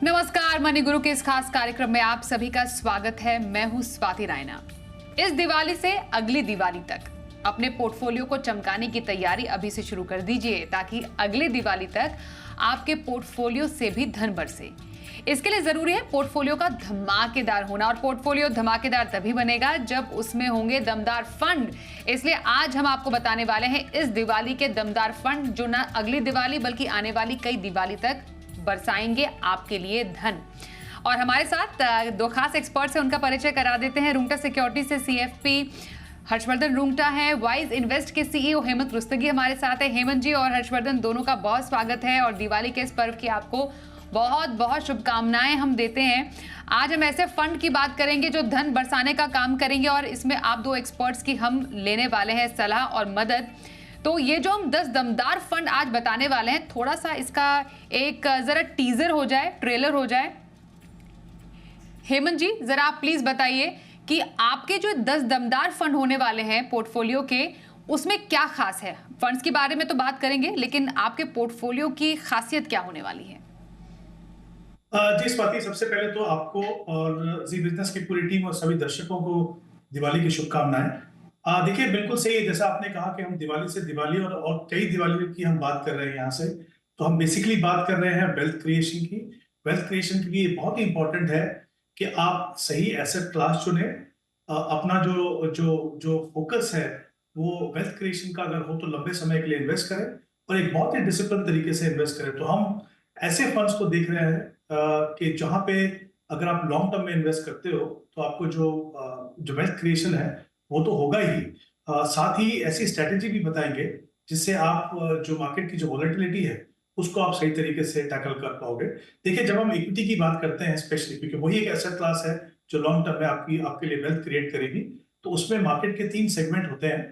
नमस्कार, मनी गुरु के इस खास कार्यक्रम में आप सभी का स्वागत है। मैं हूं स्वाति रायना। इस दिवाली से अगली दिवाली तक अपने पोर्टफोलियो को चमकाने की तैयारी अभी से शुरू कर दीजिए ताकि अगले दिवाली तक आपके पोर्टफोलियो से भी धन बरसे। इसके लिए जरूरी है पोर्टफोलियो का धमाकेदार होना, और पोर्टफोलियो धमाकेदार तभी बनेगा जब उसमें होंगे दमदार फंड। इसलिए आज हम आपको बताने वाले हैं इस दिवाली के दमदार फंड जो न अगली दिवाली बल्कि आने वाली कई दिवाली तक बरसाएंगे आपके लिए धन। और हमारे साथ दो खास एक्सपर्ट्स हैं, उनका परिचय करा देते हैं। रुंगटा सिक्योरिटी से सीएफपी हर्षवर्धन रुंगटा है, वाइज इन्वेस्ट के सीईओ हेमंत रुस्तगी हमारे साथ है। हेमंत जी और हर्षवर्धन दोनों का बहुत स्वागत है और दिवाली के इस पर्व की आपको बहुत बहुत शुभकामनाएं हम देते हैं। आज हम ऐसे फंड की बात करेंगे जो धन बरसाने का काम करेंगे और इसमें आप दो एक्सपर्ट्स की हम लेने वाले हैं सलाह और मदद। तो ये जो हम 10 दमदार फंड आज बताने वाले हैं, थोड़ा सा इसका एक जरा टीजर हो जाए, ट्रेलर हो जाए। हेमंत जी जरा आप प्लीज बताइए कि आपके जो 10 दमदार फंड होने वाले हैं पोर्टफोलियो के, उसमें क्या खास है। फंड्स के बारे में तो बात करेंगे, लेकिन आपके पोर्टफोलियो की खासियत क्या होने वाली है। जी स्वाति, सबसे पहले तो आपको और जी बिजनेस की पूरी टीम और सभी दर्शकों को दिवाली की शुभकामनाएं। देखिए, बिल्कुल सही है जैसा आपने कहा कि हम दिवाली से दिवाली और कई दिवाली की हम बात कर रहे हैं यहाँ से। तो हम बेसिकली बात कर रहे हैं वेल्थ क्रिएशन की। वेल्थ क्रिएशन के लिए बहुत ही इंपॉर्टेंट है कि आप सही एसेट क्लास चुने। अपना जो जो जो फोकस है वो वेल्थ क्रिएशन का अगर हो तो लंबे समय के लिए इन्वेस्ट करें और एक बहुत ही डिसिप्लिन तरीके से इन्वेस्ट करें। तो हम ऐसे फंड्स को देख रहे हैं कि जहां पे अगर आप लॉन्ग टर्म में इन्वेस्ट करते हो तो आपको जो वेल्थ क्रिएशन है वो तो होगा ही। साथ ही ऐसी स्ट्रेटेजी भी बताएंगे जिससे आप जो मार्केट की जो वॉलेटिलिटी है उसको आप सही तरीके से टैकल कर पाओगे। देखिए, जब हम इक्विटी की बात करते हैं स्पेशली, क्योंकि वही एक एसेट क्लास है जो लॉन्ग टर्म में आपके लिए वेल्थ क्रिएट करेगी, तो उसमें मार्केट के 3 सेगमेंट होते हैं,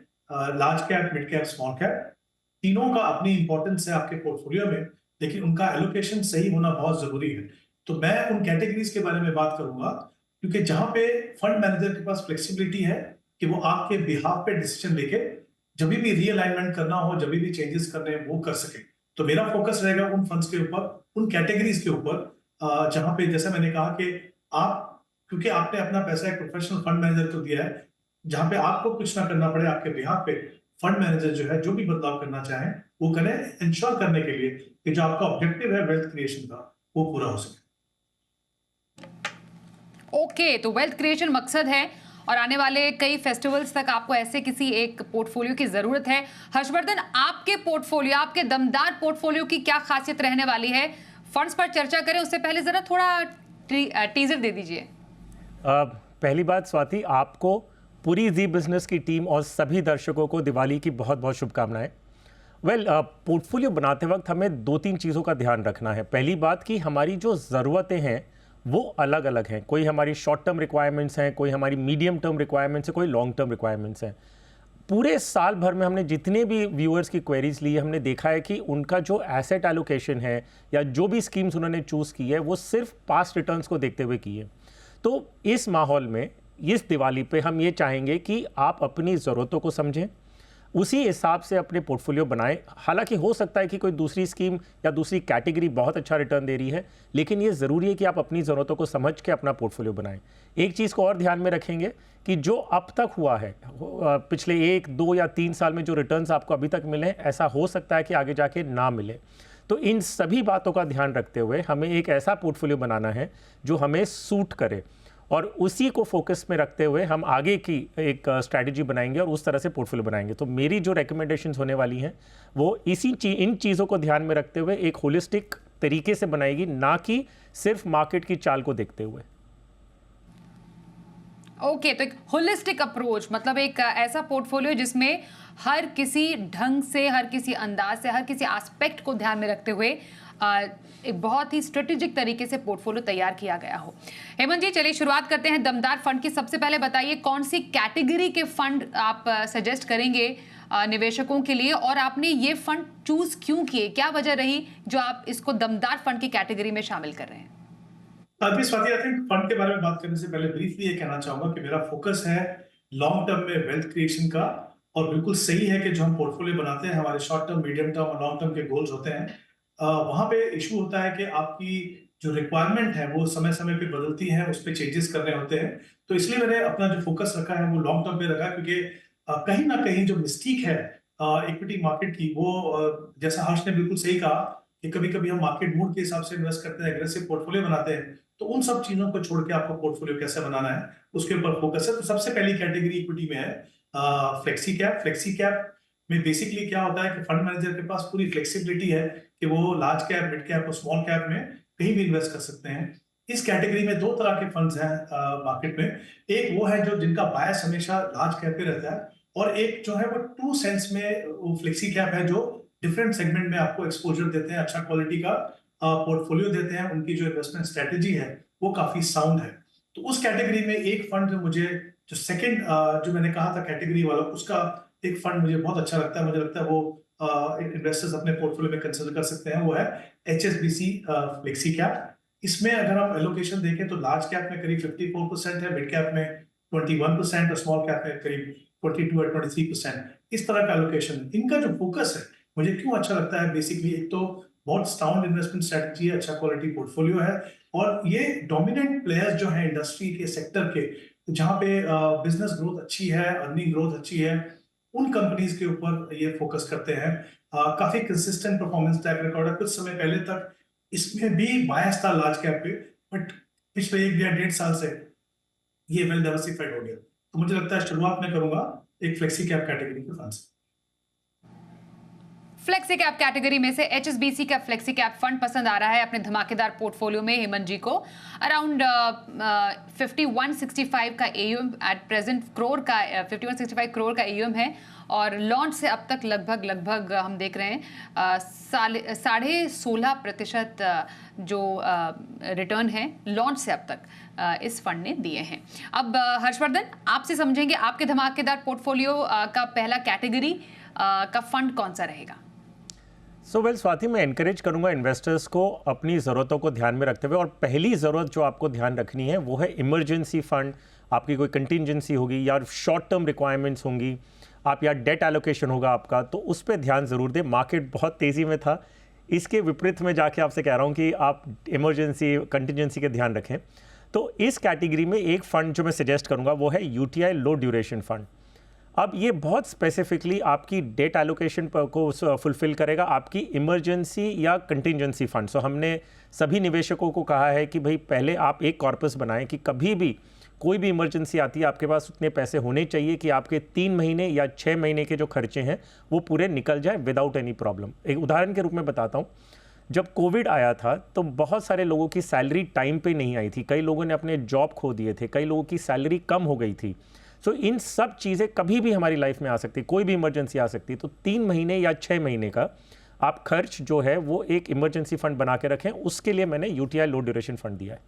large cap, mid cap, small cap. तीनों का अपनी इंपॉर्टेंस है आपके पोर्टफोलियो में, लेकिन उनका एलोकेशन सही होना बहुत जरूरी है। तो मैं उन कैटेगरीज के बारे में बात करूंगा क्योंकि जहां पे फंड मैनेजर के पास फ्लेक्सिबिलिटी है कि वो आपके बिहाफ पे डिसीजन लेके जब भी रीअलाइनमेंट करना हो, जब भी चेंजेस करने हैं वो कर सके। तो मेरा फोकस रहेगा उन फंड्स के ऊपर, उन कैटेगरीज के ऊपर जहां पे जैसे मैंने कहा कि आप, क्योंकि आपने अपना पैसा एक प्रोफेशनल फंड मैनेजर को दिया है, जहां पे आपको कुछ ना करना पड़े, आपके बिहाफ पे फंड मैनेजर जो है जो भी बदलाव करना चाहें वो करें, इंश्योर करने के लिए कि जो आपका ऑब्जेक्टिव है वेल्थ क्रिएशन का वो पूरा हो सके। ओके, तो वेल्थ क्रिएशन मकसद है और आने वाले कई फेस्टिवल्स तक आपको ऐसे किसी एक पोर्टफोलियो की जरूरत है। हर्षवर्धन, आपके पोर्टफोलियो, आपके दमदार पोर्टफोलियो की क्या खासियत रहने वाली है। फंड्स पर चर्चा करें उससे पहले जरा थोड़ा टीजर दे दीजिए। पहली बात स्वाति, आपको पूरी जी बिजनेस की टीम और सभी दर्शकों को दिवाली की बहुत बहुत शुभकामनाएं। पोर्टफोलियो बनाते वक्त हमें 2-3 चीज़ों का ध्यान रखना है। पहली बात कि हमारी जो ज़रूरतें हैं वो अलग अलग हैं। कोई हमारी शॉर्ट टर्म रिक्वायरमेंट्स हैं, कोई हमारी मीडियम टर्म रिक्वायरमेंट्स हैं, कोई लॉन्ग टर्म रिक्वायरमेंट्स हैं। पूरे साल भर में हमने जितने भी व्यूअर्स की क्वेरीज ली है, हमने देखा है कि उनका जो एसेट एलोकेशन है या जो भी स्कीम्स उन्होंने चूज़ की है वो सिर्फ पास्ट रिटर्न्स को देखते हुए की है। तो इस माहौल में इस दिवाली पे हम ये चाहेंगे कि आप अपनी ज़रूरतों को समझें, उसी हिसाब से अपने पोर्टफोलियो बनाएं। हालांकि हो सकता है कि कोई दूसरी स्कीम या दूसरी कैटेगरी बहुत अच्छा रिटर्न दे रही है, लेकिन ये ज़रूरी है कि आप अपनी ज़रूरतों को समझ के अपना पोर्टफोलियो बनाएं। एक चीज़ को और ध्यान में रखेंगे कि जो अब तक हुआ है, पिछले 1, 2 या 3 साल में जो रिटर्न्स आपको अभी तक मिले, ऐसा हो सकता है कि आगे जाके ना मिले। तो इन सभी बातों का ध्यान रखते हुए हमें एक ऐसा पोर्टफोलियो बनाना है जो हमें सूट करे, और उसी को फोकस में रखते हुए हम आगे की एक स्ट्रैटेजी बनाएंगे और उस तरह से पोर्टफोलियो बनाएंगे। तो मेरी जो रिकमेंडेशंस होने वाली हैं वो इन चीज़ों को ध्यान में रखते हुए एक होलिस्टिक तरीके से बनाएगी, ना कि सिर्फ मार्केट की चाल को देखते हुए। ओके, तो एक होलिस्टिक अप्रोच, मतलब एक ऐसा पोर्टफोलियो जिसमें हर किसी ढंग से, हर किसी अंदाज से, हर किसी एस्पेक्ट को ध्यान में रखते हुए एक बहुत ही स्ट्रेटेजिक तरीके से पोर्टफोलियो तैयार किया गया हो। हेमंत जी, चलिए शुरुआत करते हैं दमदार फंड की। सबसे पहले बताइए कौन सी कैटेगरी के फंड आप सजेस्ट करेंगे निवेशकों के लिए, और आपने ये फंड चूज क्यों किए, क्या वजह रही जो आप इसको दमदार फंड की कैटेगरी में शामिल कर रहे हैं। स्वाति, आई थिंक फंड के बारे में बात करने से पहले ब्रीफली ये कहना चाहूंगा कि मेरा फोकस है लॉन्ग टर्म में वेल्थ क्रिएशन का, और बिल्कुल सही है कि जो हम पोर्टफोलियो बनाते हैं हमारे शॉर्ट टर्म, मीडियम टर्म और लॉन्ग टर्म के गोल्स होते हैं। वहां पे इशू होता है कि आपकी जो रिक्वायरमेंट है वो समय समय पे बदलती है, उस पर चेंजेस करने होते हैं। तो इसलिए मैंने अपना जो फोकस रखा है वो लॉन्ग टर्म पे रखा है, क्योंकि कहीं ना कहीं जो मिस्टेक है इक्विटी मार्केट की, वो जैसा हर्ष ने बिल्कुल सही कहा कि कभी कभी हम मार्केट मूड के हिसाब से इन्वेस्ट करते हैं, एग्रेसिव पोर्टफोलियो बनाते हैं। तो उन सब चीजों को छोड़ के आपको पोर्टफोलियो कैसे बनाना है उसके ऊपर फोकस है। तो सबसे पहली कैटेगरी इक्विटी में है फ्लेक्सी कैप। फ्लेक्सी कैप में बेसिकली क्या होता है कि फंड मैनेजर के पास पूरी फ्लेक्सिबिलिटी है कि वो लार्ज कैप, मिड कैप और स्मॉल कैप में कहीं भी इन्वेस्ट कर सकते हैं। इस कैटेगरी में दो तरह के फंड्स हैं मार्केट में। एक वो है जो जिनका बायस हमेशा लार्ज कैप पे रहता है, और एक जो है वो ट्रू सेंस में वो फ्लेक्सी कैप है, जो डिफरेंट सेगमेंट में आपको एक्सपोजर देते हैं, अच्छा क्वालिटी का पोर्टफोलियो देते हैं। उनकी जो इन्वेस्टमेंट स्ट्रेटेजी है वो काफी साउंड है। तो उस कैटेगरी में एक फंड जो मुझे, जो सेकंड जो मैंने कहा था कैटेगरी वाला, उसका एक फंड मुझे बहुत अच्छा लगता है, मुझे लगता है वो इन्वेस्टर्स अपने पोर्टफोलियो में कंसिडर कर सकते हैं, वो है HSBC फ्लेक्सी कैप। इसमें अगर हम एलोकेशन देखें तो लार्ज कैप में करीब 54% है, मिड कैप में 21% और स्मॉल कैप में करीब 22 और 23%, इस तरह का एलोकेशन। इनका जो फोकस है मुझे क्यों अच्छा लगता है, बेसिकली एक तो बहुत साउंड इन्वेस्टमेंट स्ट्रेटजी है, अच्छा क्वालिटी पोर्टफोलियो है, और ये डोमिनेंट प्लेयर्स जो हैं इंडस्ट्री के सेक्टर के, जहां पे बिजनेस ग्रोथ अच्छी है, अर्निंग ग्रोथ अच्छी है, उन कंपनीज के ऊपर ये फोकस करते हैं। काफी कंसिस्टेंट परफॉर्मेंस ट्रैक रिकॉर्ड है। कुछ समय पहले तक इसमें भी बायस था लार्ज कैप पे, बट पिछले 1 या 1.5 साल से ये वेल डाइवर्सिफाइड हो गया। तो मुझे लगता है शुरुआत में करूंगा एक फ्लेक्सी कैप कैटेगरी के फंड से। फ्लेक्सी कैप कैटेगरी में से HSBC का फ्लेक्सी कैप फंड पसंद आ रहा है अपने धमाकेदार पोर्टफोलियो में हेमंत जी को। अराउंड 5165 का AUM एट प्रेजेंट, 5165 करोड़ का AUM है, और लॉन्च से अब तक लगभग हम देख रहे हैं 16.5% जो रिटर्न है लॉन्च से अब तक इस फंड ने दिए हैं। अब हर्षवर्धन, आपसे समझेंगे आपके धमाकेदार पोर्टफोलियो का पहला कैटेगरी का फंड कौन सा रहेगा। स्वाति, मैं एनकरेज करूंगा इन्वेस्टर्स को अपनी ज़रूरतों को ध्यान में रखते हुए, और पहली ज़रूरत जो आपको ध्यान रखनी है वो है इमरजेंसी फंड। आपकी कोई कंटिजेंसी होगी या शॉर्ट टर्म रिक्वायरमेंट्स होंगी, आप या डेट एलोकेशन होगा आपका, तो उस पर ध्यान ज़रूर दें। मार्केट बहुत तेज़ी में था, इसके विपरीत में जाके आपसे कह रहा हूँ कि आप इमरजेंसी कंटिजेंसी के ध्यान रखें। तो इस कैटेगरी में एक फ़ंड जो मैं सजेस्ट करूँगा वो है UTI लो ड्यूरेशन फंड। अब ये बहुत स्पेसिफिकली आपकी डेट एलोकेशन को फुलफिल करेगा, आपकी इमरजेंसी या कंटिजेंसी फंड। सो हमने सभी निवेशकों को कहा है कि भाई पहले आप एक कॉर्पस बनाएं कि कभी भी कोई भी इमरजेंसी आती है, आपके पास उतने पैसे होने चाहिए कि आपके 3 महीने या 6 महीने के जो खर्चे हैं वो पूरे निकल जाए विदाउट एनी प्रॉब्लम। एक उदाहरण के रूप में बताता हूँ, जब कोविड आया था तो बहुत सारे लोगों की सैलरी टाइम पे नहीं आई थी, कई लोगों ने अपने जॉब खो दिए थे, कई लोगों की सैलरी कम हो गई थी। सो इन सब चीज़ें कभी भी हमारी लाइफ में आ सकती, कोई भी इमरजेंसी आ सकती। तो 3 महीने या 6 महीने का आप खर्च जो है वो एक इमरजेंसी फंड बना के रखें, उसके लिए मैंने UTI लो ड्यूरेशन फंड दिया है।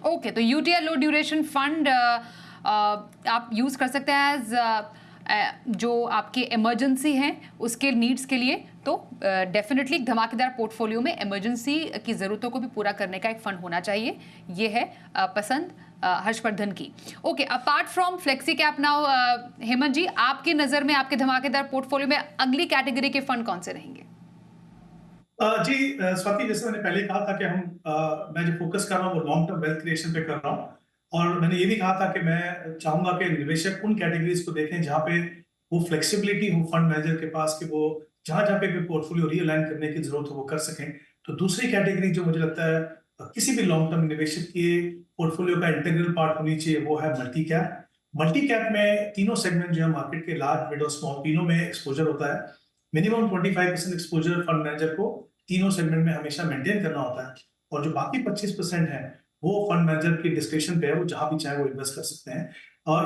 ओके, तो UTI लो ड्यूरेशन फंड आप यूज कर सकते हैं एज जो आपके इमरजेंसी हैं उसके नीड्स के लिए। तो डेफिनेटली धमाकेदार पोर्टफोलियो में इमरजेंसी की ज़रूरतों को भी पूरा करने का एक फंड होना चाहिए। ये है पसंद हर्षवर्धन की। Okay, apart from flexi cap now, Hemant ji, आपकी नज़र में आपके धमाकेदार पोर्टफोलियो में अगली कैटेगरी के फंड कौन से रहेंगे? जी स्वाति, जैसे मैंने पहले कहा था कि मैं जो फोकस कर रहा हूँ वो लॉन्ग टर्म वेल्थ क्रिएशन पे कर रहा हूँ, और मैंने ये भी कहा था कि मैं चाहूंगा कि निवेशक उन कैटेगरीज को देखें जहां पे वो फ्लेक्सिबिलिटी हो फंड मैनेजर के पास, कि वो जहां जहां पे भी पोर्टफोलियो रीअलाइन करने की जरूरत हो वो कर सकें। तो दूसरी कैटेगरी जो मुझे लगता है किसी भी लॉन्ग टर्म निवेशक के पोर्टफोलियो का इंटीग्रल पार्ट होनी चाहिए, वो है मल्टी कैप। मल्टी कैप में तीनों सेगमेंट जो है मार्केट के, लार्ज, मिड और स्मॉल, तीनों में एक्सपोजर होता है। मिनिमम 25% एक्सपोजर फंड मैनेजर को तीनों सेगमेंट में हमेशा मेंटेन करना होता है, और जो बाकी 25% है वो फंड मैनेजर की डिस्क्रिप्शन पे है, वो जहां भी चाहे वो इन्वेस्ट कर सकते हैं।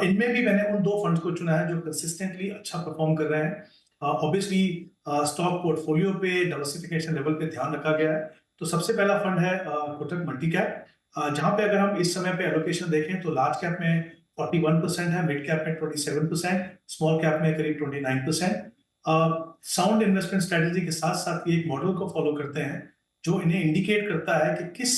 इनमें भी मैंने उन 2 फंड्स को चुना है जो कंसिस्टेंटली अच्छा परफॉर्म कर रहे हैं। ऑब्वियसली स्टॉक पोर्टफोलियो पे डाइवर्सिफिकेशन लेवल पे ध्यान रखा गया है। तो सबसे पहला फंड है कोटक मल्टी कैप, जहां पे अगर हम इस समय पे एलोकेशन देखें तो लार्ज कैप में 41% है, मिड कैप में 27%, स्मॉल कैप में करीब 29%। साउंड इन्वेस्टमेंट स्ट्रेटेजी के साथ साथ ये एक मॉडल को फॉलो करते हैं जो इन्हें इंडिकेट करता है कि किस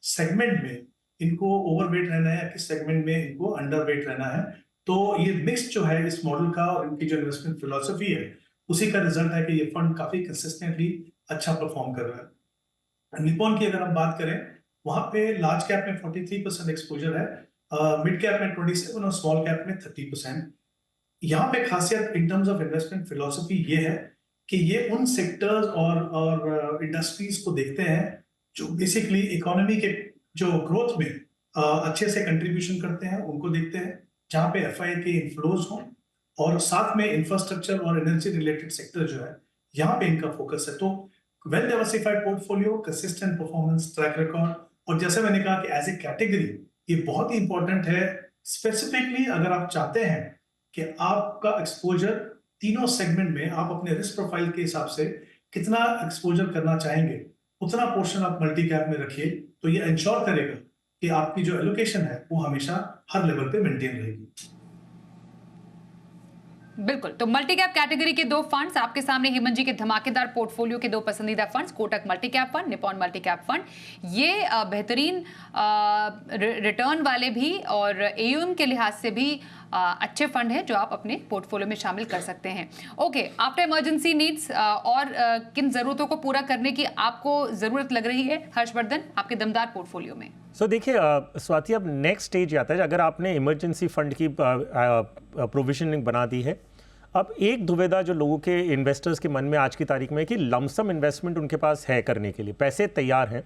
सेगमेंट में इनको ओवरवेट रहना है, किस सेगमेंट में इनको अंडरवेट रहना है। तो ये मिक्स जो है इस मॉडल का और इनकी जो इन्वेस्टमेंट फिलोसफी है उसी का रिजल्ट है कि ये फंड काफी कंसिस्टेंटली अच्छा परफॉर्म कर रहा है। निपॉन की अगर हम बात करें, वहां पे लार्ज कैप में 43% एक्सपोजर है, मिड कैप में 27 और स्मॉल कैप में 30%। यहाँ पे खासियत in terms of investment philosophy ये है कि ये उन सेक्टर्स और इंडस्ट्रीज को देखते हैं जो बेसिकली इकोनॉमी के जो ग्रोथ में अच्छे से कंट्रीब्यूशन करते हैं, उनको देखते हैं, जहाँ पे एफआई के इनफ्लोज हों, और साथ में इंफ्रास्ट्रक्चर और एनर्जी रिलेटेड सेक्टर जो है यहाँ पे इनका फोकस है। तो well diversified portfolio, consistent performance, track record, और जैसे मैंने कहा कि एज ए कैटेगरी ये बहुत ही इंपॉर्टेंट है। स्पेसिफिकली अगर आप चाहते हैं कि आपका एक्सपोजर तीनों सेगमेंट में आप अपने रिस्क प्रोफाइल के हिसाब से कितना एक्सपोजर करना चाहेंगे, उतना पोर्शन आप मल्टी कैप में रखिए, तो ये इंश्योर करेगा कि आपकी जो एलोकेशन है वो हमेशा हर लेवल पे मेंटेन रहेगी। बिल्कुल, तो मल्टी कैप कैटेगरी के दो फंड्स आपके सामने, हेमंत जी के धमाकेदार पोर्टफोलियो के दो पसंदीदा funds, Kotak multi cap fund, Nippon multi cap fund. ये बेहतरीन रिटर्न वाले भी और एयूएम के लिहाज से भी अच्छे फंड हैं जो आप अपने पोर्टफोलियो में शामिल कर सकते हैं। ओके, आफ्टर इमरजेंसी नीड्स और किन जरूरतों को पूरा करने की आपको जरूरत लग रही है हर्षवर्धन आपके दमदार पोर्टफोलियो में? देखिए स्वाति, अब नेक्स्ट स्टेज आता है। अगर आपने इमरजेंसी फंड की प्रोविजनिंग बना दी है, अब एक दुविधा जो लोगों के इन्वेस्टर्स के मन में आज की तारीख में है कि लमसम इन्वेस्टमेंट उनके पास है करने के लिए, पैसे तैयार हैं,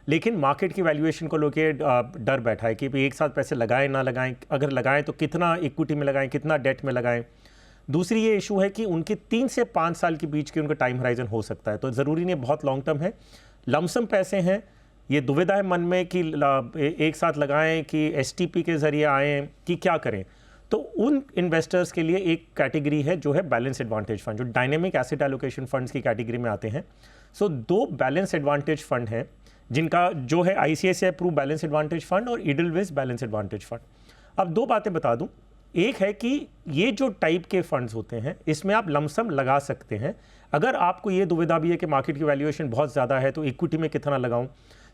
लेकिन मार्केट की वैल्यूएशन को लेके डर बैठा है कि एक साथ पैसे लगाएं ना लगाएं, अगर लगाएं तो कितना इक्विटी में लगाएं, कितना डेट में लगाएं। दूसरी ये इशू है कि उनके 3 से 5 साल के बीच के उनका टाइम होराइजन हो सकता है, तो ज़रूरी नहीं बहुत लॉन्ग टर्म है, लमसम पैसे हैं। ये दुविधा है मन में कि एक साथ लगाएं कि एसटीपी के ज़रिए आएँ कि क्या करें। तो उन इन्वेस्टर्स के लिए एक कैटेगरी है जो है बैलेंस एडवांटेज फंड, जो डायनेमिक एसेट एलोकेशन फंड्स की कैटेगरी में आते हैं। दो बैलेंस एडवांटेज फंड हैं जिनका जो है ICICI Pru balance advantage fund और इडलविज बैलेंस एडवांटेज फंड। अब दो बातें बता दूं, एक है कि ये जो टाइप के फंड्स होते हैं इसमें आप लमसम लगा सकते हैं। अगर आपको ये दुविधा भी है कि मार्केट की वैल्यूएशन बहुत ज़्यादा है तो इक्विटी में कितना लगाऊं,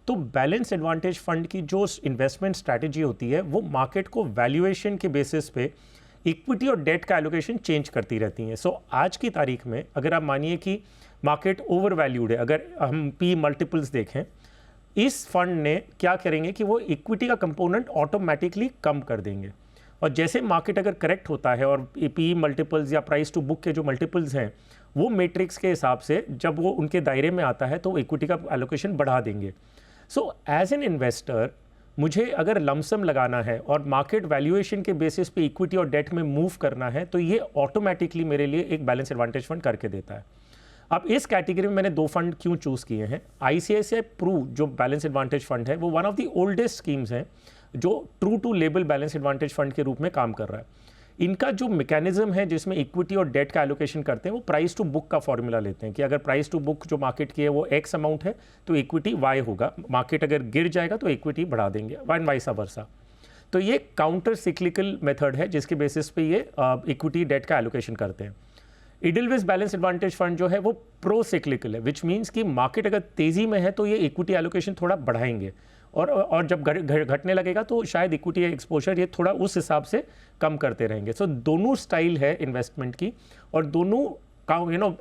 तो बैलेंस एडवांटेज फंड की जो इन्वेस्टमेंट स्ट्रैटेजी होती है वो मार्केट को वैल्यूएशन के बेसिस पे इक्विटी और डेट का एलोकेशन चेंज करती रहती हैं। आज की तारीख में अगर आप मानिए कि मार्केट ओवर वैल्यूड है, अगर हम पी मल्टीपल्स देखें, इस फंड ने क्या करेंगे कि वो इक्विटी का कंपोनेंट ऑटोमेटिकली कम कर देंगे, और जैसे मार्केट अगर करेक्ट होता है और पी मल्टीपल्स या प्राइस टू बुक के जो मल्टीपल्स हैं वो मैट्रिक्स के हिसाब से जब वो उनके दायरे में आता है तो इक्विटी का एलोकेशन बढ़ा देंगे। एज एन इन्वेस्टर मुझे अगर लमसम लगाना है और मार्केट वैल्यूएशन के बेसिस पे इक्विटी और डेट में मूव करना है तो ये ऑटोमेटिकली मेरे लिए एक बैलेंस एडवांटेज फंड करके देता है। अब इस कैटेगरी में मैंने दो फंड क्यों चूज़ किए हैं। आईसीआईसीआई प्रू जो बैलेंस एडवांटेज फंड है वो one of the oldest schemes हैं जो true to label balance advantage fund के रूप में काम कर रहा है। इनका जो मैकेनिज्म है जिसमें इक्विटी और डेट का एलोकेशन करते हैं वो प्राइस टू बुक का फॉर्मूला लेते हैं कि अगर प्राइस टू बुक जो मार्केट की है वो एक्स अमाउंट है तो इक्विटी वाई होगा, मार्केट अगर गिर जाएगा तो इक्विटी बढ़ा देंगे, एंड वाइस वर्सा। तो ये काउंटर सिक्लिकल मेथड है जिसके बेसिस पे ये इक्विटी डेट का एलोकेशन करते हैं। इडलविज बैलेंस एडवांटेज फंड जो है वो प्रो सिक्लिकल है, विच मीन्स कि मार्केट अगर तेजी में है तो ये इक्विटी एलोकेशन थोड़ा बढ़ाएंगे, और जब घटने लगेगा तो शायद इक्विटी एक्सपोजर ये थोड़ा उस हिसाब से कम करते रहेंगे। दोनों स्टाइल है इन्वेस्टमेंट की और दोनों का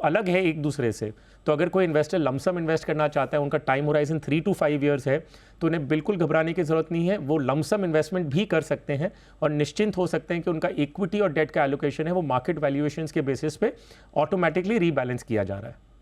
अलग है एक दूसरे से। तो अगर कोई इन्वेस्टर लमसम इन्वेस्ट करना चाहता है, उनका टाइम होराइजन 3 to 5 ईयर्स है, तो उन्हें बिल्कुल घबराने की ज़रूरत नहीं है, वो लमसम इन्वेस्टमेंट भी कर सकते हैं और निश्चिंत हो सकते हैं कि उनका इक्विटी और डेट का एलोकेशन है वो मार्केट वैल्यूएशंस के बेसिस पे ऑटोमेटिकली रीबैलेंस किया जा रहा है।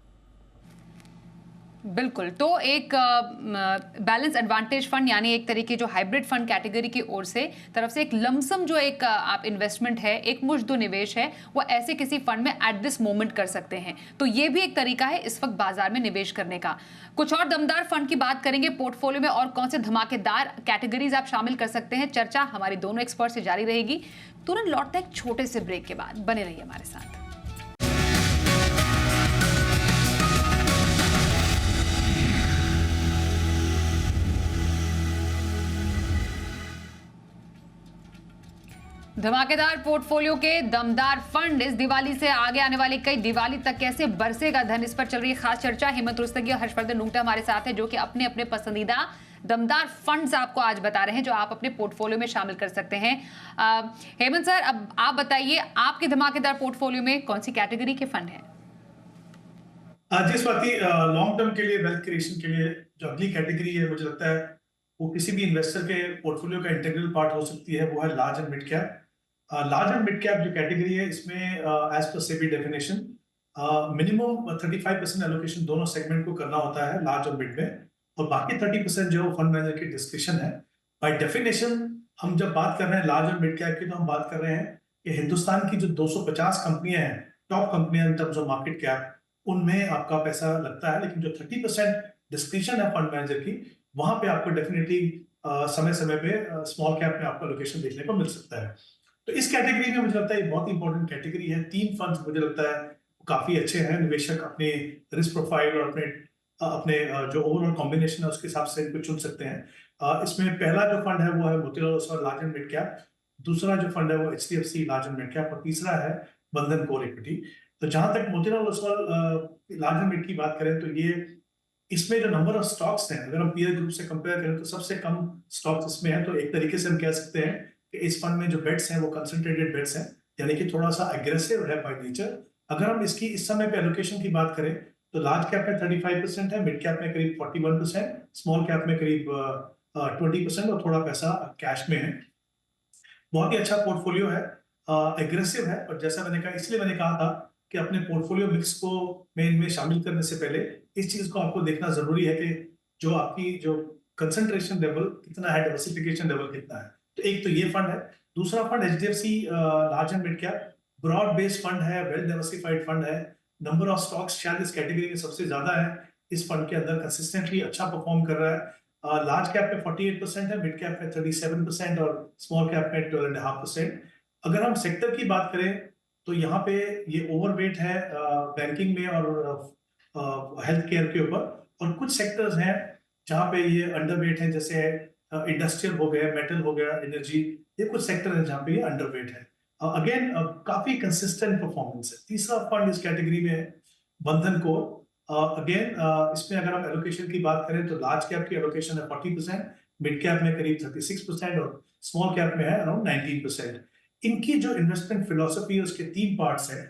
बिल्कुल, तो एक बैलेंस एडवांटेज फंड यानी एक तरीके जो हाइब्रिड फंड कैटेगरी की ओर से तरफ से एक लमसम जो एक आप इन्वेस्टमेंट है, एक मुश्त निवेश है, वो ऐसे किसी फंड में एट दिस मोमेंट कर सकते हैं। तो ये भी एक तरीका है इस वक्त बाजार में निवेश करने का। कुछ और दमदार फंड की बात करेंगे पोर्टफोलियो में और कौन से धमाकेदार कैटेगरीज आप शामिल कर सकते हैं। चर्चा हमारी दोनों एक्सपर्ट से जारी रहेगी। तुरंत लौटते हैं एक छोटे से ब्रेक के बाद, बने रहिए हमारे साथ। धमाकेदार पोर्टफोलियो के दमदार फंड इस दिवाली से आगे आने वाली कई दिवाली तक कैसे बरसेगा धन, इस पर चल रही है खास चर्चा। हेमंत रुस्तगी और हर्षवर्धन नूगटा हमारे साथ है जो कि अपने अपने पसंदीदा दमदार फंड्स आपको आज बता रहे हैं जो आप अपने पोर्टफोलियो में शामिल कर सकते हैं। हेमंत सर, अब आप बताइए आपके धमाकेदार पोर्टफोलियो में कौन सी कैटेगरी के फंड हैं? जी स्वाति, लॉन्ग टर्म के लिए वेल्थ क्रिएशन के लिए जो अगली कैटेगरी है मुझे लगता है वो किसी भी इन्वेस्टर के पोर्टफोलियो का इंटीग्रल पार्ट हो सकती है, वो है large and mid cap. Large and mid cap जो कैटेगरी है इसमें as per SEBI definition minimum 35% allocation दोनों सेगमेंट को करना होता है लार्ज और मिड में, और बाकी 30% जो फंड मैनेजर की डिस्क्रिप्शन है। बाय डेफिनेशन हम जब बात कर रहे हैं लार्ज और मिड कैप की, तो हम बात कर रहे हैं कि हिंदुस्तान की जो 250 कंपनियां हैं, टॉप कंपनियां in terms of market cap, उनमें आपका पैसा लगता है। लेकिन जो 30% डिस्क्रिप्शन है फंड मैनेजर की, वहां पे आपको डेफिनेटली समय समय पे स्मॉल कैप में आपका लोकेशन देखने को मिल सकता है। तो इस कैटेगरी में मुझे लगता है ये बहुत इंपॉर्टेंट कैटेगरी है। 3 फंड्स मुझे लगता है काफी अच्छे हैं, निवेशक अपने रिस्क प्रोफाइल और अपने जो ओवरऑल कॉम्बिनेशन है उसके हिसाब से इनको चुन सकते हैं। इसमें पहला जो फंड है वो है Motilal Oswal large and mid cap, दूसरा जो फंड है वो HDFC large and mid cap, और तीसरा है बंधन कोर इक्विटी। तो जहां तक Motilal Oswal large and mid की बात करें तो ये इसमें जो नंबर ऑफ स्टॉक्स हैं, अगर हम पीयर ग्रुप से कंपेयर करें तो सबसे कम स्टॉक्स इसमें है। तो एक तरीके से हम कह सकते हैं कि इस फंड में जो बेट्स हैं वो कंसंट्रेटेड बेट्स हैं, यानी कि थोड़ा सा एग्रेसिव है बाय नेचर। अगर हम इसकी इस समय पे एलोकेशन की बात करें तो लार्ज कैप में 35% है, मिड कैप में करीब 41%, स्मॉल कैप में करीब 20% और थोड़ा पैसा कैश में है। बहुत ही अच्छा पोर्टफोलियो है, एग्रेसिव है, और जैसा मैंने कहा इसलिए मैंने कहा था कि अपने पोर्टफोलियो मिक्स को में इनमें शामिल करने से पहले इस चीज को आपको देखना जरूरी है कि जो आपकी जो कंसंट्रेशन लेवल कितना है, डाइवर्सिफिकेशन लेवल कितना है। तो एक तो ये फंड है। दूसरा fund HDFC large and mid cap, broad based fund है, वेल डाइवर्सिफाइड फंड है, नंबर ऑफ स्टॉक्स शायद इस कैटेगरी में सबसे ज्यादा है। इस फंड के अंदर कंसिस्टेंटली अच्छा परफॉर्म कर रहा है। लार्ज कैप में 48% है, मिड कैप में 37% और स्मॉल कैप में 12.5%। अगर हम सेक्टर की बात करें तो यहाँ पे ये ओवरवेट है बैंकिंग में और हेल्थ केयर के ऊपर, और कुछ सेक्टर्स हैं जहाँ पे ये अंडरवेट है, जैसे इंडस्ट्रियल हो गया, मेटल हो गया, एनर्जी, ये कुछ सेक्टर है जहाँ पे ये अंडरवेट है। अगेन काफी कंसिस्टेंट परफॉर्मेंस है। तीसरा फंड इस कैटेगरी में है बंधन कोर। अगेन इसमें अगर हम एलोकेशन की बात करें तो लार्ज कैप की एलोकेशन है 40%, मिड कैप में करीब 36% और स्मॉल कैप में है अराउंड 19%। इनकी जो इन्वेस्टमेंट फिलोसफी है उसके 3 पार्ट्स हैं।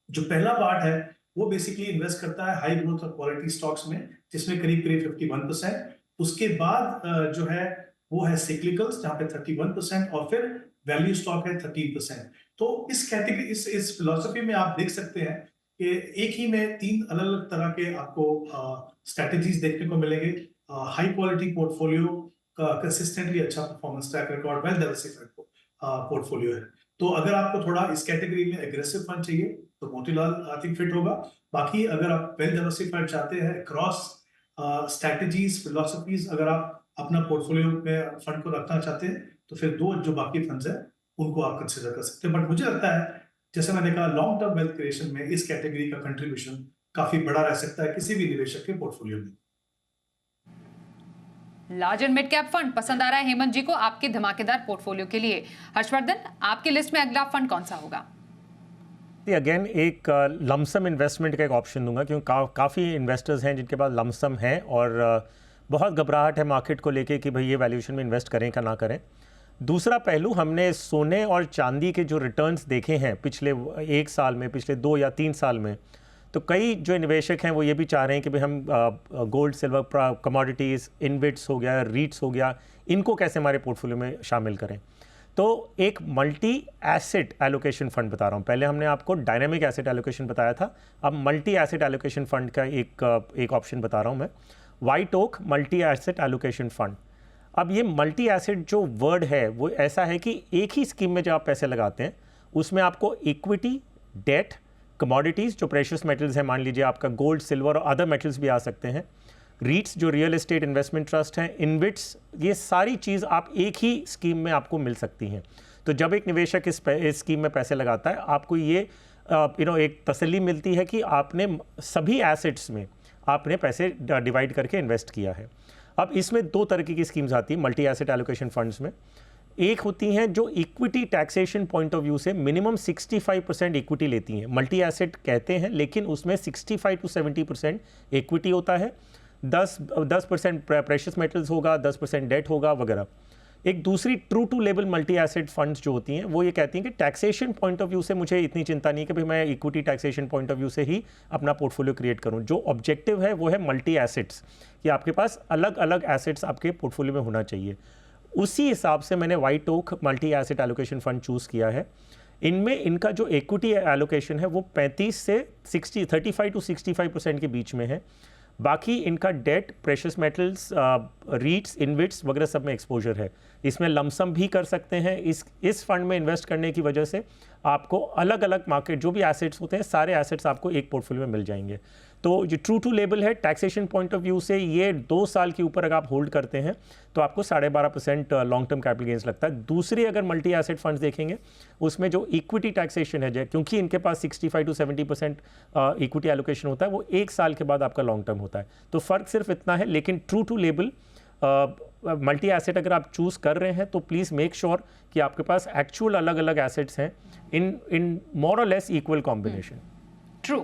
जो पहला पार्ट है वो बेसिकली इन्वेस्ट करता है हाई ग्रोथ और क्वालिटी स्टॉक्स में, जिसमें करीब 51%। उसके बाद जो है वो है सिक्लिकल्स जहां पे 31%, और फिर वैल्यू स्टॉक है 13%। तो इस कैटेगरी इस फिलोसफी में आप देख सकते हैं कि एक ही में 3 अलग अलग तरह के आपको स्ट्रेटेजीज देखने को मिलेंगे। हाई क्वालिटी पोर्टफोलियो का कंसिस्टेंटली अच्छा performance track record, well diversified portfolio है। तो अगर आपको थोड़ा इस कैटेगरी में एग्रेसिव फंड चाहिए तो मोतीलाल आई थिंक फिट होगा। बाकी अगर आप वेल डाइवर्सिफाइड चाहते हैं, क्रॉस स्ट्रेटजीज फिलोसफीज अगर आप अपना पोर्टफोलियो में फंड को रखना चाहते हैं तो फिर 2 जो बाकी फंड्स हैं उनको आप कंसिडर कर सकते हैं। बट मुझे लगता है जैसे मैंने कहा लॉन्ग टर्म वेल्थ क्रिएशन में इस कैटेगरी का कंट्रीब्यूशन काफी बड़ा रह सकता है किसी भी निवेशक के पोर्टफोलियो में। Large and mid cap fund पसंद आ रहा है हेमंत जी को आपके धमाकेदार पोर्टफोलियो के लिए। हर्षवर्धन, आपकी लिस्ट में अगला फंड कौन सा होगा? अगेन एक लमसम इन्वेस्टमेंट का एक ऑप्शन दूंगा, क्योंकि काफ़ी इन्वेस्टर्स हैं जिनके पास लमसम है और बहुत घबराहट है मार्केट को लेके कि भाई ये वैल्यूएशन में इन्वेस्ट करें का ना करें। दूसरा पहलू, हमने सोने और चांदी के जो रिटर्न्स देखे हैं पिछले 1 साल में, पिछले 2 या 3 साल में, तो कई जो निवेशक हैं वो ये भी चाह रहे हैं कि भाई हम गोल्ड, सिल्वर, कमोडिटीज़, इनविट्स हो गया, रीट्स हो गया, इनको कैसे हमारे पोर्टफोलियो में शामिल करें। तो एक मल्टी एसेट एलोकेशन फंड बता रहा हूँ। पहले हमने आपको डायनामिक एसेट एलोकेशन बताया था, अब मल्टी एसेट एलोकेशन फंड का एक ऑप्शन बता रहा हूँ मैं, White Oak multi asset allocation fund. अब ये मल्टी एसेट जो वर्ड है वो ऐसा है कि एक ही स्कीम में जब आप पैसे लगाते हैं उसमें आपको इक्विटी, डेट, कमोडिटीज़ जो प्रेशियस मेटल्स हैं, मान लीजिए आपका गोल्ड, सिल्वर और अदर मेटल्स भी आ सकते हैं, रीट्स जो रियल एस्टेट इन्वेस्टमेंट ट्रस्ट हैं, इनविट्स, ये सारी चीज़ आप एक ही स्कीम में आपको मिल सकती हैं। तो जब एक निवेशक इस स्कीम में पैसे लगाता है, आपको ये एक तसल्ली मिलती है कि आपने सभी एसेट्स में आपने पैसे डिवाइड करके इन्वेस्ट किया है। अब इसमें 2 तरीके की स्कीम्स आती हैं मल्टी एसेट एलोकेशन फंड्स में। एक होती हैं जो equity taxation point of view से मिनिमम 65% इक्विटी लेती हैं, मल्टी एसेट कहते हैं, लेकिन उसमें 65 to 70% इक्विटी होता है, 10% प्रेशियस मेटल्स होगा, 10% डेट होगा वगैरह। एक दूसरी true to label multi asset funds जो होती हैं वो ये कहती हैं कि टैक्सेशन पॉइंट ऑफ व्यू से मुझे इतनी चिंता नहीं कि भाई मैं equity taxation point of view से ही अपना पोर्टफोलियो क्रिएट करूं। जो ऑब्जेक्टिव है वो है मल्टी एसेट्स, कि आपके पास अलग अलग एसेट्स आपके पोर्टफोलियो में होना चाहिए। उसी हिसाब से मैंने White Oak multi asset allocation fund choose किया है। इनमें इनका जो इक्विटी एलोकेशन है वो 35 से 35 to 65% के बीच में है। बाकी इनका debt, precious metals, REITs, InvITs वगैरह सब में एक्सपोजर है। इसमें लमसम भी कर सकते हैं। इस फंड में इन्वेस्ट करने की वजह से आपको अलग अलग मार्केट जो भी एसेट्स होते हैं सारे एसेट्स आपको एक पोर्टफोलियो में मिल जाएंगे। तो जो ट्रू टू लेबल है टैक्सेशन पॉइंट ऑफ व्यू से ये 2 साल के ऊपर अगर आप होल्ड करते हैं तो आपको 12.5% लॉन्ग टर्म कैपिटल गेन्स लगता है। दूसरी अगर मल्टी एसेट फंड्स देखेंगे उसमें जो इक्विटी टैक्सेशन है क्योंकि इनके पास 65 to 70% इक्विटी एलोकेशन होता है वो 1 साल के बाद आपका लॉन्ग टर्म होता है। तो फ़र्क सिर्फ इतना है। लेकिन true to label multi asset अगर आप चूज़ कर रहे हैं तो प्लीज़ मेक श्योर कि आपके पास एक्चुअल अलग अलग एसेट्स हैं इन मोर और लेस इक्वल कॉम्बिनेशन। ट्रू,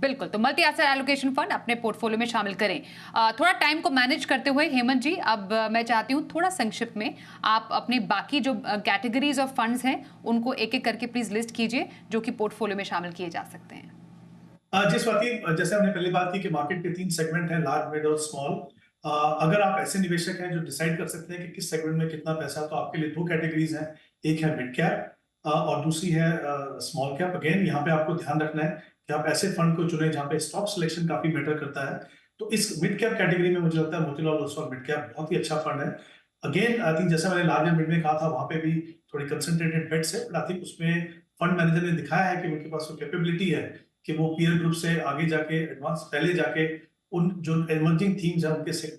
बिल्कुल। तो मल्टी एसेट एलोकेशन फंड अपने पोर्टफोलियो में शामिल करें। थोड़ा टाइम को मैनेज करते हुए हेमंत जी, अब मैं चाहती हूँ थोड़ा संक्षिप्त में आप अपने बाकी जो कैटेगरीज ऑफ फंड्स हैं उनको एक एक करके प्लीज लिस्ट कीजिए जो कि पोर्टफोलियो में शामिल किए जा सकते हैं। जी स्वाति, जैसे हमने पहले बात की कि मार्केट के 3 सेगमेंट हैं, लार्ज, मिड और स्मॉल। अगर आप ऐसे निवेशक हैं जो डिसाइड कर सकते हैं कि किस सेगमेंट में कितना पैसा, तो आपके लिए 2 कैटेगरीज हैं। एक है मिड कैप और दूसरी है स्मॉल कैप। अगेन यहाँ पे आपको ध्यान रखना है कि आप ऐसे फंड को चुने जहाँ पे स्टॉक सिलेक्शन काफी मैटर करता है। तो इस मिड कैप कैटेगरी में मुझे लगता है मोतीलाल ओसवाल मिड कैप बहुत ही अच्छा फंड है। अगेन आई थिंक जैसे मैंने लार्ज एंड मिड में कहा था वहां पे भी थोड़ी कंसंट्रेटेड बेट्स है, बट आई थिंक उसमें फंड मैनेजर ने दिखाया है कि उनके पास वो कैपेबिलिटी है कि वो पीयर ग्रुप से आगे जाके एडवांस पहले जाके उन जो इमर्जिंग थीम्स है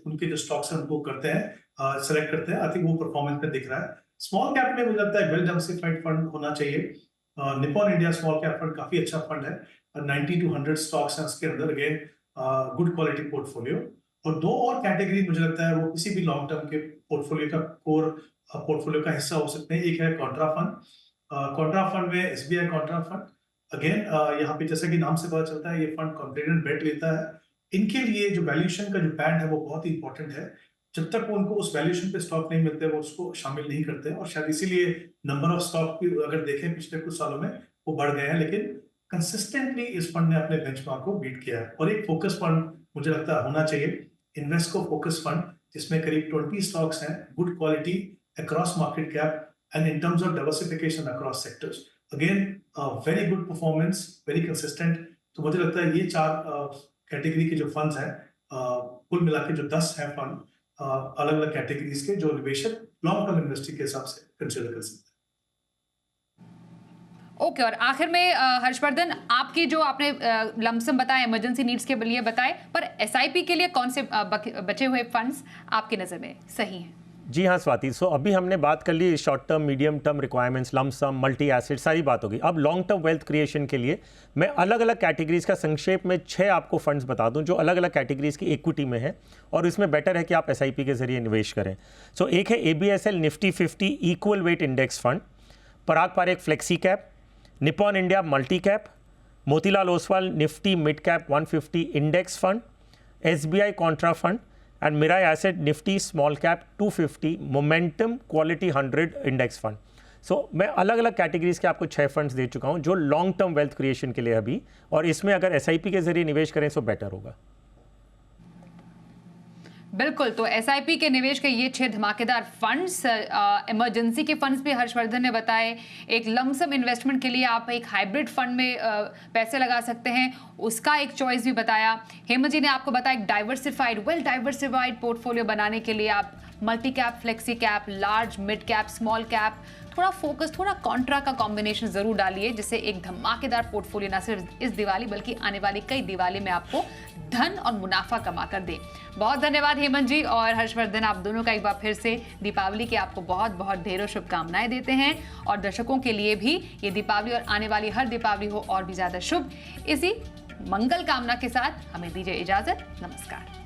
उनके जो स्टॉक्स हैं उनको करते हैं, सेलेक्ट करते हैं। आई थिंक वो परफॉर्मेंस में दिख रहा है। स्मॉल कैप में मुझे लगता है वेल डाइवर्सिफाइड फंड होना चाहिए। Nippon India small cap fund काफी अच्छा फंड है। 90 to 100 स्टॉक्स हैं उसके अंदर। Again good quality portfolio. और 2 और कैटेगरी मुझे लगता है वो किसी भी लॉन्ग टर्म के पोर्टफोलियो का कोर पोर्टफोलियो का हिस्सा हो सकते हैं। एक है कॉन्ट्रा फंड। कॉन्ट्रा फंड में एसबीआई कॉन्ट्रा फंड। अगेन यहाँ पे जैसा कि नाम से पता चलता है ये फंड कॉन्फिडेंट बेट लेता है। इनके लिए जो वैल्यूएशन का जो बैंड है वो बहुत ही इंपॉर्टेंट है। जब तक वो उनको उस वैल्यूएशन पे स्टॉक नहीं मिलते वो उसको शामिल नहीं करते, और शायद इसीलिए नंबर ऑफ स्टॉक भी अगर देखें पिछले कुछ सालों में वो बढ़ गए हैं। लेकिन कंसिस्टेंटली इस फंड ने अपने बेंचमार्क को बीट किया है। और एक फोकस फंड मुझे लगता है होना चाहिए, इन्वेस्को फोकस फंड, जिसमें करीब 20 स्टॉक्स हैं, good quality across market cap and in terms of diversification across sectors. Again very good performance, very consistent. तो मुझे लगता है ये 4 कैटेगरी के जो फंड्स हैं, कुल मिला के जो 10 हैं फंड अलग अलग कैटेगरीज के, जो निवेशक लॉन्ग टर्म इन्वेस्टिंग के हिसाब से कंसिडर कर सकते हैं। ओके, और आखिर में हर्षवर्धन, आपकी जो आपने लमसम बताया इमरजेंसी नीड्स के लिए बताए, पर एसआईपी के लिए कौन से बचे हुए फंड्स आपकी नज़र में सही हैं? जी हाँ स्वाति, सो अभी हमने बात कर ली short term, medium term requirements, lump sum, multi asset, सारी बात होगी। अब लॉन्ग टर्म वेल्थ क्रिएशन के लिए मैं अलग अलग कैटेगरीज का संक्षेप में 6 आपको फंड्स बता दूं जो अलग अलग कैटेगरीज की इक्विटी में है, और इसमें बेटर है कि आप एसआईपी के जरिए निवेश करें। सो एक है ABSL Nifty 50 equal weight index fund, Parag Parikh flexi cap, Nippon India multi cap, Motilal Oswal Nifty mid cap 150 index fund, SBI contra fund and Mirae asset Nifty small cap 250 momentum quality 100 index fund. So मैं अलग अलग categories के आपको 6 funds दे चुका हूं जो long term wealth creation के लिए अभी, और इसमें अगर एसआईपी के जरिए निवेश करें तो बेटर होगा। बिल्कुल, तो एसआईपी के निवेश के ये 6 धमाकेदार फंड्स, इमरजेंसी के फंड्स भी हर्षवर्धन ने बताए। एक लमसम इन्वेस्टमेंट के लिए आप एक हाइब्रिड फंड में पैसे लगा सकते हैं, उसका एक चॉइस भी बताया। हेमंत जी ने आपको बताया एक डाइवर्सिफाइड, वेल डाइवर्सिफाइड पोर्टफोलियो बनाने के लिए आप multi cap, flexi cap, large, mid cap, small cap, थोड़ा फोकस, थोड़ा कॉन्ट्रा का कॉम्बिनेशन जरूर डालिए, जिससे एक धमाकेदार पोर्टफोलियो ना सिर्फ इस दिवाली बल्कि आने वाली कई दिवाली में आपको धन और मुनाफा कमा कर दे। बहुत धन्यवाद हेमंत जी और हर्षवर्धन, आप दोनों का एक बार फिर से दीपावली की आपको बहुत बहुत ढेरों शुभकामनाएं देते हैं, और दर्शकों के लिए भी ये दीपावली और आने वाली हर दीपावली हो और भी ज्यादा शुभ। इसी मंगल कामना के साथ हमें दीजिए इजाजत। नमस्कार।